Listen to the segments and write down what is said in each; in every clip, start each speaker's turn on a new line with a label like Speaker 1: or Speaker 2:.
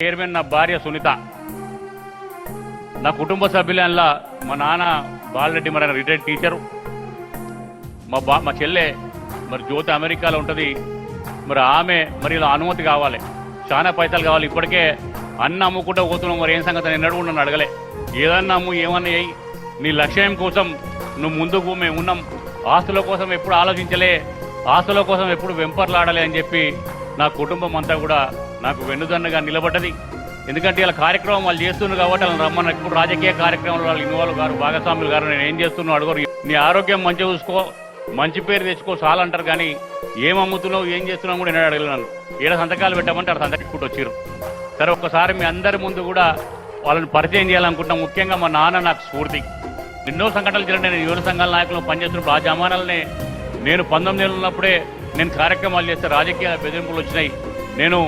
Speaker 1: Chairman నా భార్య సునీత, నా కుటుంబ సభ్యుల మా నాన్న బాలరెడ్డి మరి రిటైర్డ్ టీచరు, మా చెల్లె మరి జ్యోతి అమెరికాలో ఉంటుంది. మరి ఆమె మరి ఇలా అనుమతి కావాలి, చాలా పైసలు కావాలి. ఇప్పటికే అన్న అమ్ముకుంటూ పోతున్నాం. మరి ఏం సంగతి నేను కూడా నన్ను అడగలే. ఏదన్నా అమ్ము, ఏమన్నా అయ్యి, నీ లక్ష్యం కోసం నువ్వు ముందుకు మేము ఉన్నాం. ఆస్తుల కోసం ఎప్పుడు ఆలోచించలే, ఆస్తుల కోసం ఎప్పుడు వెంపర్లాడలే అని చెప్పి నా కుటుంబం అంతా కూడా నాకు వెన్నుదన్నుగా నిలబడ్డది. ఎందుకంటే ఇలా కార్యక్రమం వాళ్ళు చేస్తున్నారు కాబట్టి వాళ్ళని రమ్మన్న. ఇప్పుడు రాజకీయ కార్యక్రమాలు వాళ్ళు ఇన్వాల్వ్ గారు, భాగస్వాములు గారు, నేను ఏం చేస్తున్నా అడగరు. నీ ఆరోగ్యం మంచిగా చూసుకో, మంచి పేరు తెచ్చుకో చాలా అంటారు. కానీ ఏం అమ్ముతున్నావు, ఏం చేస్తున్నావు కూడా నేను అడగలేను. ఏడ సంతకాలు పెట్టమంటే అక్కడ సంతకం పెట్టుకుంటూ వచ్చారు. సరే, ఒక్కసారి మీ అందరి ముందు కూడా వాళ్ళని పరిచయం చేయాలనుకుంటున్నాం. ముఖ్యంగా మా నాన్న నాకు స్ఫూర్తి. ఎన్నో సంఘటనలు జరిగిన నేను యువత సంఘాల నాయకులు పనిచేస్తున్నప్పుడు ఆ జమానాలనే నేను 19 ఏళ్ళు ఉన్నప్పుడే నేను కార్యక్రమాలు చేస్తే రాజకీయ బెదిరింపులు వచ్చినాయి. నేను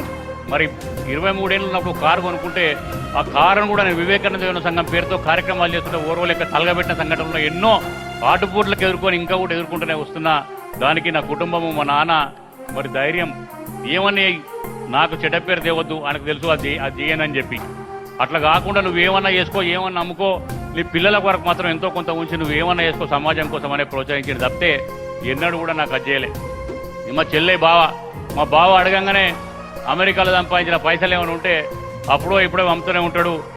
Speaker 1: మరి 23 ఏళ్ళు ఉన్నప్పుడు కారు కొనుక్కుంటే ఆ కారును కూడా నేను వివేకానంద యువత సంఘం పేరుతో కార్యక్రమాలు చేస్తుంటే ఓర్వలేక తలగబెట్టిన సంఘటనలో ఎన్నో ఆటుపూట్లకు ఎదుర్కొని ఇంకా కూడా ఎదుర్కొంటూనే వస్తున్నా. దానికి నా కుటుంబము, మా నాన్న మరి ధైర్యం. ఏమని నాకు చెడ్డ పేరు తేవద్దు, ఆయనకు తెలుసు అది చేయనని చెప్పి. అట్లా కాకుండా నువ్వేమన్నా చేసుకో, ఏమన్నా నమ్ముకో, నీ పిల్లల వరకు మాత్రం ఎంతో కొంత ఉంచి నువ్వేమన్నా చేసుకో సమాజం కోసం అనే ప్రోత్సహించిన తప్పితే ఎన్నడూ కూడా నాకు అది చేయలే. మా చెల్లె మా బావ అడగంగానే అమెరికాలో సంపాదించిన పైసలు ఏమైనా ఉంటే అప్పుడో ఇప్పుడో పంపుతూనే ఉంటాడు.